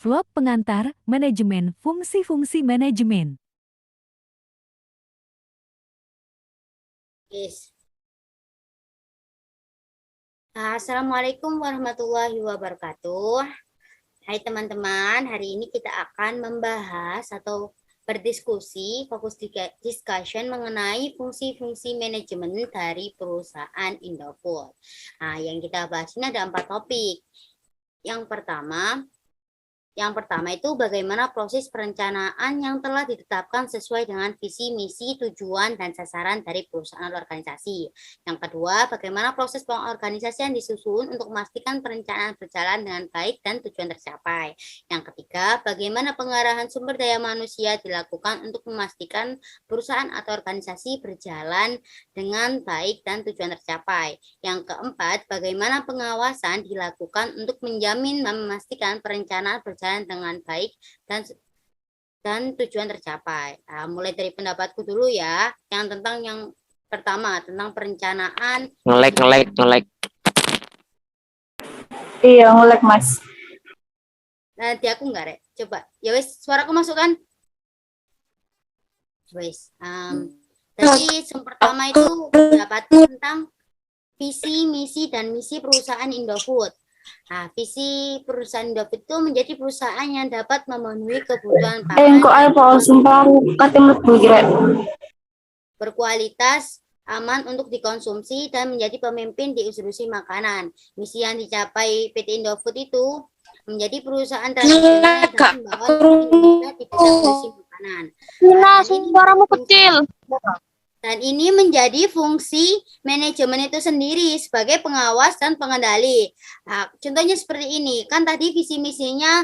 Vlog pengantar manajemen fungsi-fungsi manajemen. Yes. Assalamualaikum warahmatullahi wabarakatuh. Hai teman-teman, hari ini kita akan membahas atau berdiskusi, fokus discussion mengenai fungsi-fungsi manajemen dari perusahaan Indofood. Nah, yang kita bahas ini ada 4 topik. Yang pertama itu bagaimana proses perencanaan yang telah ditetapkan sesuai dengan visi, misi, tujuan, dan sasaran dari perusahaan atau organisasi. Yang kedua, bagaimana proses pengorganisasian disusun untuk memastikan perencanaan berjalan dengan baik dan tujuan tercapai. Yang ketiga, bagaimana pengarahan sumber daya manusia dilakukan untuk memastikan perusahaan atau organisasi berjalan dengan baik dan tujuan tercapai. Yang keempat, bagaimana pengawasan dilakukan untuk menjamin dan memastikan perencanaan berjalan dengan baik dan tujuan tercapai. Nah, mulai dari pendapatku dulu ya, yang pertama tentang perencanaan. Ngelek. Iya, ngelek Mas. Nanti aku enggak, Rek. Coba. Ya wes, suaraku masuk kan? Wes. Jadi yang pertama itu pendapat tentang visi, misi, dan misi perusahaan Indofood. Nah, visi perusahaan Indofood itu menjadi perusahaan yang dapat memenuhi kebutuhan pangan berkualitas, aman untuk dikonsumsi, dan menjadi pemimpin di industri makanan. Misi yang dicapai PT Indofood itu menjadi perusahaan tradisional dan membawa Indonesia di bidang industri makanan. Suaramu kecil. Dan ini menjadi fungsi manajemen itu sendiri sebagai pengawas dan pengendali. Nah, contohnya seperti ini, kan tadi visi misinya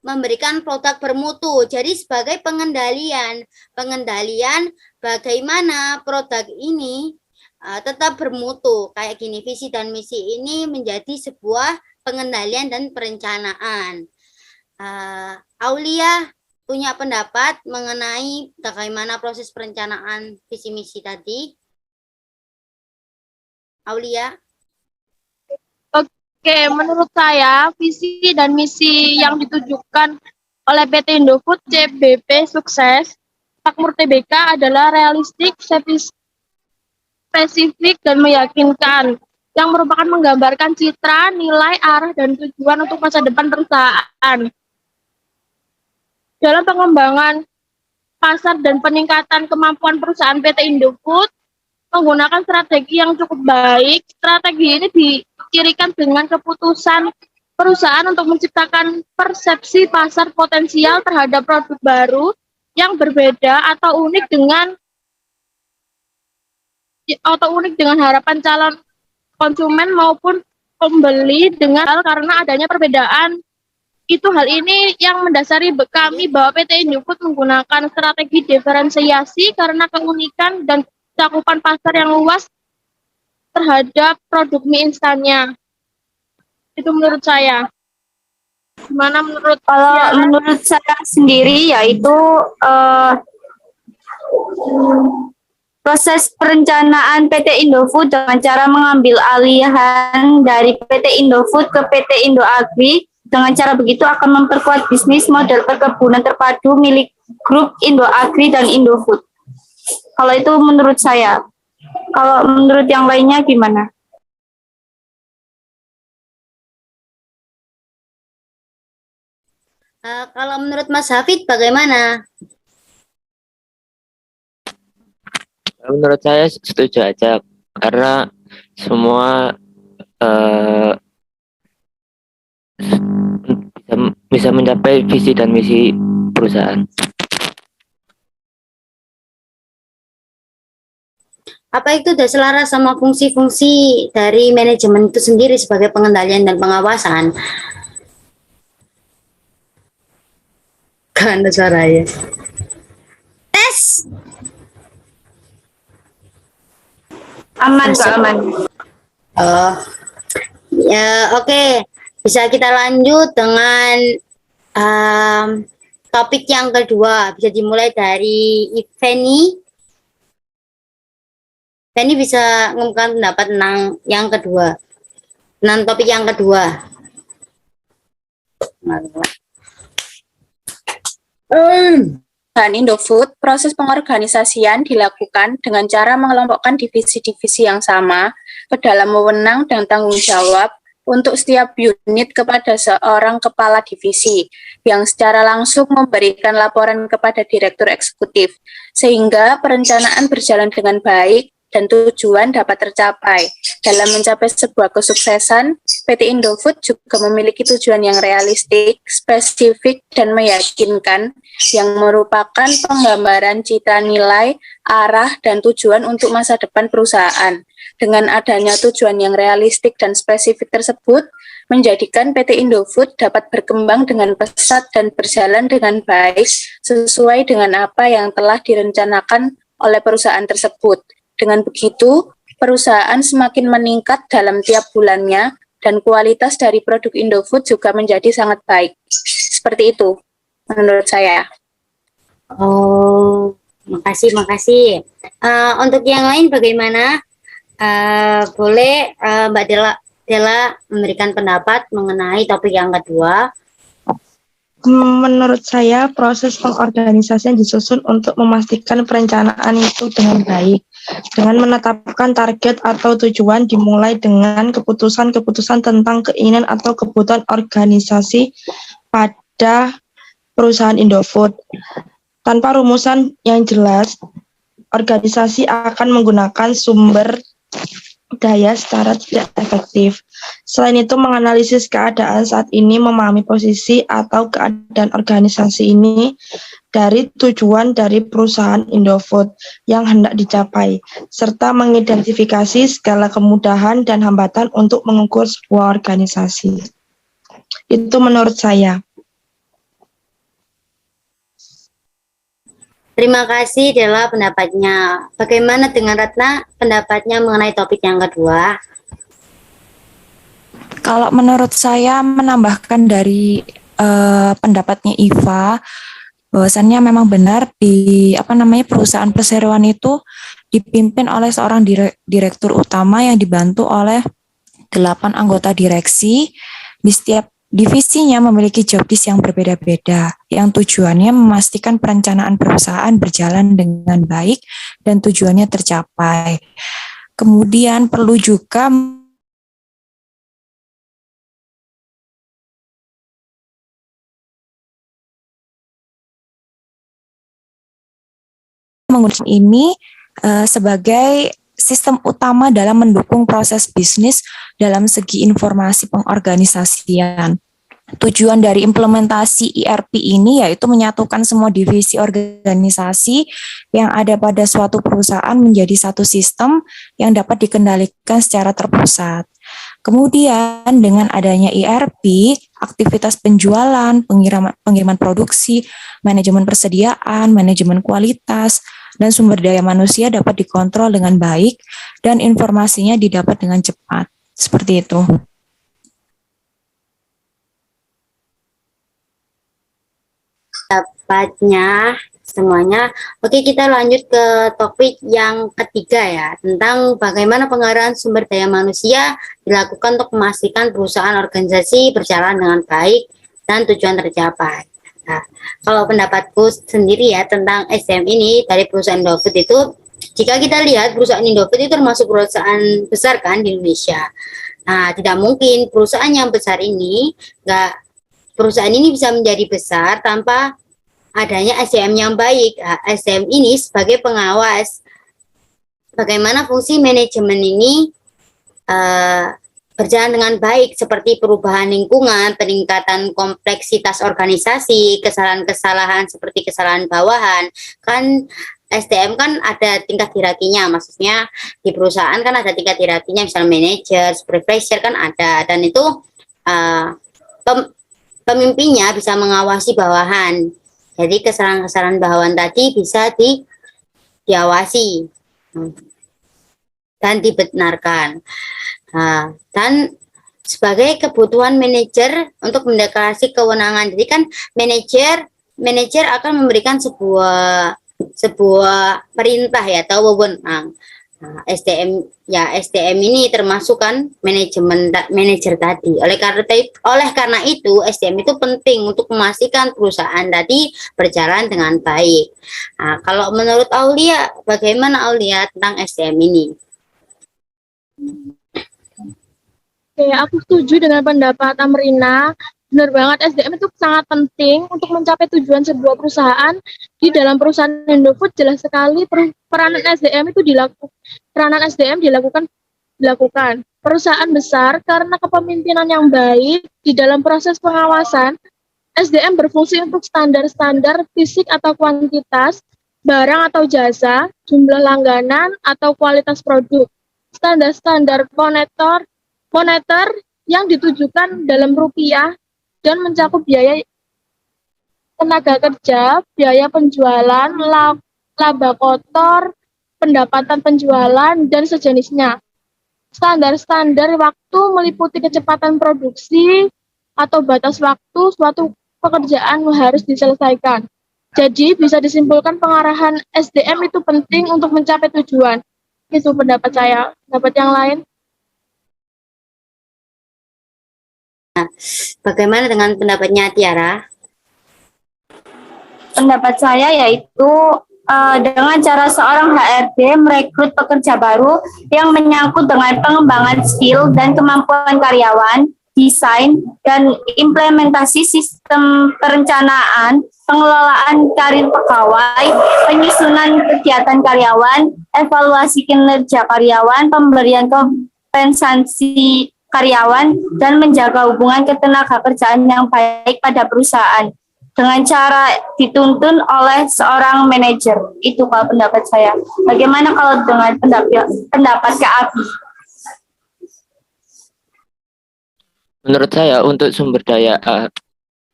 memberikan produk bermutu. Jadi sebagai pengendalian bagaimana produk ini tetap bermutu. Kayak gini, visi dan misi ini menjadi sebuah pengendalian dan perencanaan. Aulia punya pendapat mengenai bagaimana proses perencanaan visi misi tadi? Aulia? Oke, menurut saya visi dan misi yang ditujukan oleh PT Indofood CBP Sukses Makmur TBK adalah realistik, spesifik, dan meyakinkan, yang merupakan menggambarkan citra, nilai, arah, dan tujuan untuk masa depan perusahaan. Dalam pengembangan pasar dan peningkatan kemampuan perusahaan PT Indofood menggunakan strategi yang cukup baik. Strategi ini dicirikan dengan keputusan perusahaan untuk menciptakan persepsi pasar potensial terhadap produk baru yang berbeda atau unik dengan harapan calon konsumen maupun pembeli karena adanya perbedaan. Hal ini yang mendasari kami bahwa PT Indofood menggunakan strategi diferensiasi karena keunikan dan cakupan pasar yang luas terhadap produk mie instannya. Itu menurut saya. Gimana menurut menurut saya sendiri yaitu proses perencanaan PT Indofood dengan cara mengambil alihan dari PT Indofood ke PT Indoagri. Dengan cara begitu akan memperkuat bisnis model perkebunan terpadu milik grup Indoagri dan Indofood. Kalau itu menurut saya. Kalau menurut yang lainnya gimana? Kalau menurut Mas Hafid bagaimana? Menurut saya setuju aja karena semua bisa mencapai visi dan misi perusahaan. Apa itu sudah selaras sama fungsi-fungsi dari manajemen itu sendiri sebagai pengendalian dan pengawasan? Kan ada suaranya. Tes. Aman kok, aman. Oh, ya oke. Bisa kita lanjut dengan topik yang kedua. Bisa dimulai dari Feni. Feni bisa mengungkapkan pendapat tentang yang kedua. Tentang topik yang kedua. Dan Indofood, proses pengorganisasian dilakukan dengan cara mengelompokkan divisi-divisi yang sama ke dalam wewenang dan tanggung jawab untuk setiap unit kepada seorang kepala divisi yang secara langsung memberikan laporan kepada direktur eksekutif, sehingga perencanaan berjalan dengan baik dan tujuan dapat tercapai. Dalam mencapai sebuah kesuksesan, PT Indofood juga memiliki tujuan yang realistik, spesifik, dan meyakinkan yang merupakan penggambaran cita nilai, arah, dan tujuan untuk masa depan perusahaan. Dengan adanya tujuan yang realistik dan spesifik tersebut, menjadikan PT Indofood dapat berkembang dengan pesat dan berjalan dengan baik sesuai dengan apa yang telah direncanakan oleh perusahaan tersebut. Dengan begitu, perusahaan semakin meningkat dalam tiap bulannya dan kualitas dari produk Indofood juga menjadi sangat baik. Seperti itu, menurut saya. Oh, makasih. Untuk yang lain bagaimana? Boleh Mbak Dela memberikan pendapat mengenai topik yang kedua. Menurut saya, proses pengorganisasian disusun untuk memastikan perencanaan itu dengan baik, dengan menetapkan target atau tujuan dimulai dengan keputusan-keputusan tentang keinginan atau kebutuhan organisasi pada perusahaan Indofood. Tanpa rumusan yang jelas, organisasi akan menggunakan sumber daya secara tidak efektif. Selain itu, menganalisis keadaan saat ini, memahami posisi atau keadaan organisasi ini dari tujuan dari perusahaan Indofood yang hendak dicapai, serta mengidentifikasi segala kemudahan dan hambatan untuk mengukur sebuah organisasi. Itu menurut saya. Terima kasih Dela pendapatnya. Bagaimana dengan Ratna pendapatnya mengenai topik yang kedua? Kalau menurut saya menambahkan dari pendapatnya Iva, bahwasannya memang benar di perusahaan perseroan itu dipimpin oleh seorang direktur utama yang dibantu oleh 8 anggota direksi. Di setiap divisinya memiliki job desk yang berbeda-beda, yang tujuannya memastikan perencanaan perusahaan berjalan dengan baik dan tujuannya tercapai. Kemudian perlu juga menggunakan ini sebagai sistem utama dalam mendukung proses bisnis dalam segi informasi pengorganisasian. Tujuan dari implementasi ERP ini yaitu menyatukan semua divisi organisasi yang ada pada suatu perusahaan menjadi satu sistem yang dapat dikendalikan secara terpusat. Kemudian dengan adanya ERP, aktivitas penjualan, pengiriman produksi, manajemen persediaan, manajemen kualitas, dan sumber daya manusia dapat dikontrol dengan baik dan informasinya didapat dengan cepat. Seperti itu. Pendapatnya semuanya. Oke, kita lanjut ke topik yang ketiga ya, tentang bagaimana pengarahan sumber daya manusia dilakukan untuk memastikan perusahaan organisasi berjalan dengan baik dan tujuan tercapai. Nah, kalau pendapatku sendiri ya tentang SDM ini dari perusahaan Indofood itu, jika kita lihat perusahaan Indofood itu termasuk perusahaan besar kan di Indonesia. Nah, tidak mungkin perusahaan yang besar ini perusahaan ini bisa menjadi besar tanpa adanya SDM yang baik. SDM ini sebagai pengawas bagaimana fungsi manajemen ini berjalan dengan baik, seperti perubahan lingkungan, peningkatan kompleksitas organisasi, kesalahan-kesalahan seperti kesalahan bawahan. Kan SDM kan ada tingkat hierarkinya, maksudnya di perusahaan kan ada tingkat hierarkinya, misalnya manajer, supervisor kan ada, dan itu pemimpinnya bisa mengawasi bawahan. Jadi kesalahan-kesalahan bawahan tadi bisa diawasi dan dibenarkan. Dan sebagai kebutuhan manajer untuk mendeklarasi kewenangan. Jadi kan manajer akan memberikan sebuah perintah ya atau wewenang. Nah, SDM ini termasuk kan manajer tadi. Oleh karena itu SDM itu penting untuk memastikan perusahaan tadi berjalan dengan baik. Nah, kalau menurut Aulia, bagaimana Aulia tentang SDM ini? Oke, aku setuju dengan pendapat Amrina. Benar banget, SDM itu sangat penting untuk mencapai tujuan sebuah perusahaan. Di dalam perusahaan Indofood jelas sekali peranan SDM itu dilakukan. Perusahaan besar karena kepemimpinan yang baik di dalam proses pengawasan, SDM berfungsi untuk standar-standar fisik atau kuantitas, barang atau jasa, jumlah langganan, atau kualitas produk. Standar-standar moneter yang ditujukan dalam rupiah dan mencakup biaya tenaga kerja, biaya penjualan, laba kotor, pendapatan penjualan, dan sejenisnya. Standar-standar waktu meliputi kecepatan produksi atau batas waktu suatu pekerjaan harus diselesaikan. Jadi bisa disimpulkan pengarahan SDM itu penting untuk mencapai tujuan. Itu pendapat saya. Pendapat yang lain? Bagaimana dengan pendapatnya Tiara? Pendapat saya yaitu dengan cara seorang HRD merekrut pekerja baru yang menyangkut dengan pengembangan skill dan kemampuan karyawan, desain dan implementasi sistem perencanaan, pengelolaan karir pegawai, penyusunan kegiatan karyawan, evaluasi kinerja karyawan, pemberian kompensasi karyawan, dan menjaga hubungan ketenagakerjaan yang baik pada perusahaan dengan cara dituntun oleh seorang manajer. Itu kalau pendapat saya. Bagaimana kalau dengan pendapat Kak Abi? Menurut saya untuk sumber daya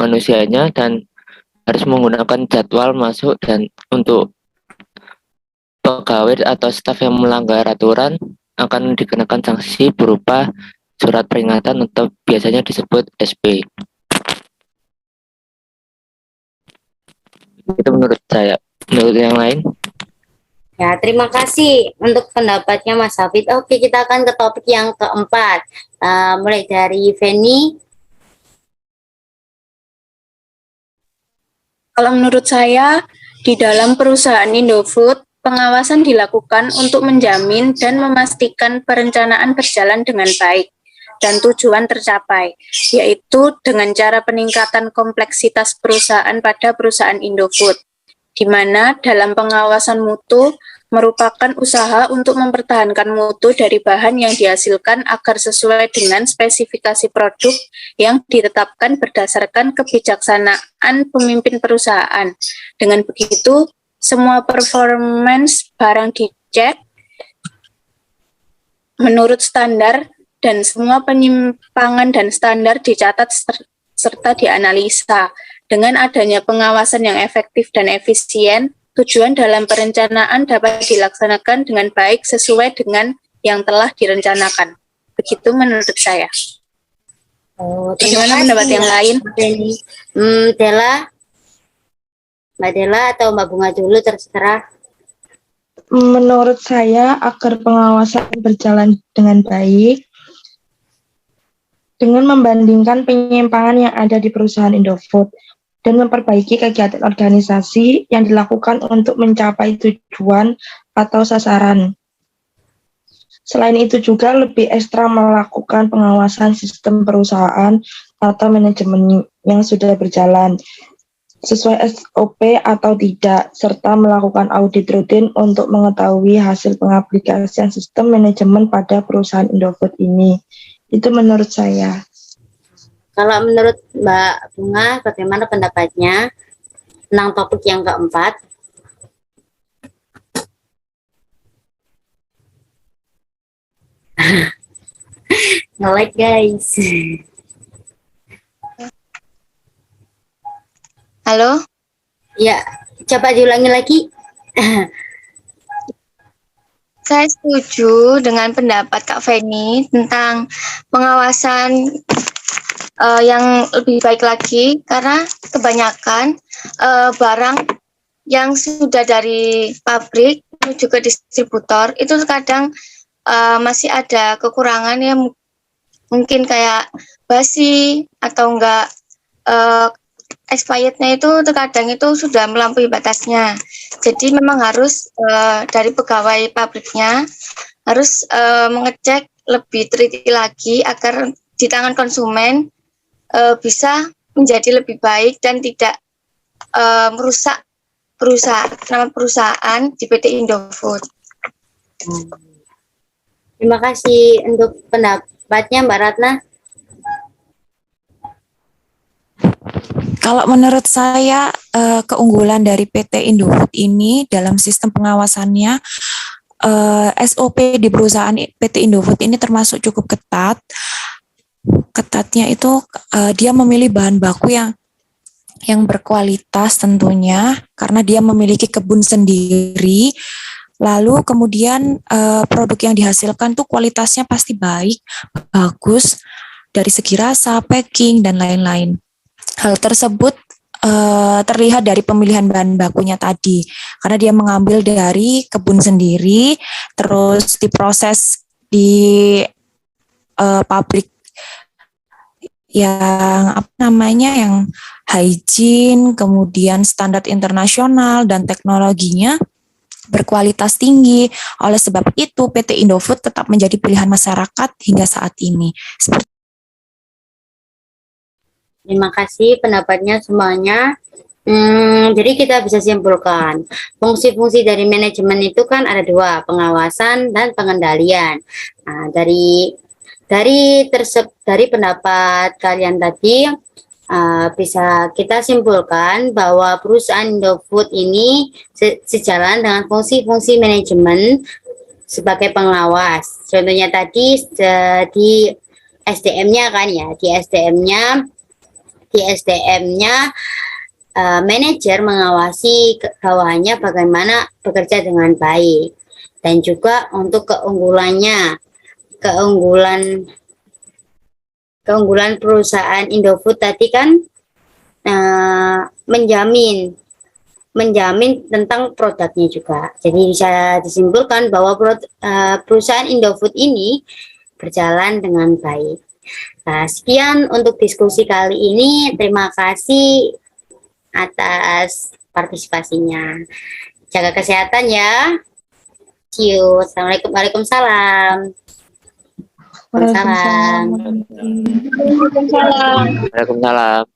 manusianya dan harus menggunakan jadwal masuk, dan untuk pegawai atau staf yang melanggar aturan akan dikenakan sanksi berupa surat peringatan atau biasanya disebut SP. Itu menurut saya. Menurut yang lain? Ya, terima kasih untuk pendapatnya Mas Hafid. Oke, kita akan ke topik yang keempat. Mulai dari Feni. Kalau menurut saya, di dalam perusahaan Indofood, pengawasan dilakukan untuk menjamin dan memastikan perencanaan berjalan dengan baik dan tujuan tercapai, yaitu dengan cara peningkatan kompleksitas perusahaan pada perusahaan Indofood, di mana dalam pengawasan mutu merupakan usaha untuk mempertahankan mutu dari bahan yang dihasilkan agar sesuai dengan spesifikasi produk yang ditetapkan berdasarkan kebijaksanaan pemimpin perusahaan. Dengan begitu, semua performance barang dicek menurut standar dan semua penyimpangan dan standar dicatat serta dianalisa. Dengan adanya pengawasan yang efektif dan efisien, tujuan dalam perencanaan dapat dilaksanakan dengan baik sesuai dengan yang telah direncanakan. Begitu menurut saya. Bagaimana pendapat yang lain? Dela, Mbak Dela atau Mbak Bunga dulu, terserah. Menurut saya, agar pengawasan berjalan dengan baik, dengan membandingkan penyimpangan yang ada di perusahaan Indofood dan memperbaiki kegiatan organisasi yang dilakukan untuk mencapai tujuan atau sasaran. Selain itu juga lebih ekstra melakukan pengawasan sistem perusahaan atau manajemen yang sudah berjalan sesuai SOP atau tidak, serta melakukan audit rutin untuk mengetahui hasil pengaplikasian sistem manajemen pada perusahaan Indofood ini. Itu menurut saya. Kalau menurut Mbak Bunga, bagaimana pendapatnya tentang topik yang keempat? Nge-like guys. Halo? Ya, coba diulangi lagi. Saya setuju dengan pendapat Kak Feni tentang pengawasan yang lebih baik lagi, karena kebanyakan barang yang sudah dari pabrik menuju ke distributor itu kadang masih ada kekurangan ya, mungkin kayak basi atau enggak expirednya itu terkadang itu sudah melampaui batasnya. Jadi memang harus dari pegawai pabriknya harus mengecek lebih teliti lagi agar di tangan konsumen bisa menjadi lebih baik dan tidak merusak nama perusahaan di PT Indofood. Terima kasih untuk pendapatnya Mbak Ratna. Kalau menurut saya keunggulan dari PT Indofood ini dalam sistem pengawasannya, SOP di perusahaan PT Indofood ini termasuk cukup ketat. Ketatnya itu dia memilih bahan baku yang berkualitas tentunya karena dia memiliki kebun sendiri. Lalu kemudian produk yang dihasilkan tuh kualitasnya pasti baik, bagus dari segi rasa, packing dan lain-lain. Hal tersebut terlihat dari pemilihan bahan bakunya tadi, karena dia mengambil dari kebun sendiri, terus diproses di pabrik yang yang hygiene, kemudian standar internasional dan teknologinya berkualitas tinggi. Oleh sebab itu, PT Indofood tetap menjadi pilihan masyarakat hingga saat ini. Terima kasih pendapatnya semuanya. Jadi kita bisa simpulkan, fungsi-fungsi dari manajemen itu kan ada dua, pengawasan dan pengendalian. Nah, dari pendapat kalian tadi, bisa kita simpulkan bahwa perusahaan Indofood ini sejalan dengan fungsi-fungsi manajemen sebagai pengawas. Contohnya tadi di SDM-nya kan ya, di SDM-nya manajer mengawasi bawahannya bagaimana bekerja dengan baik, dan juga untuk keunggulan perusahaan Indofood tadi kan menjamin tentang produknya juga. Jadi bisa disimpulkan bahwa perusahaan Indofood ini berjalan dengan baik. Nah, sekian untuk diskusi kali ini. Terima kasih atas partisipasinya. Jaga kesehatan ya. See you. Assalamualaikum. Waalaikumsalam. Waalaikumsalam. Waalaikumsalam.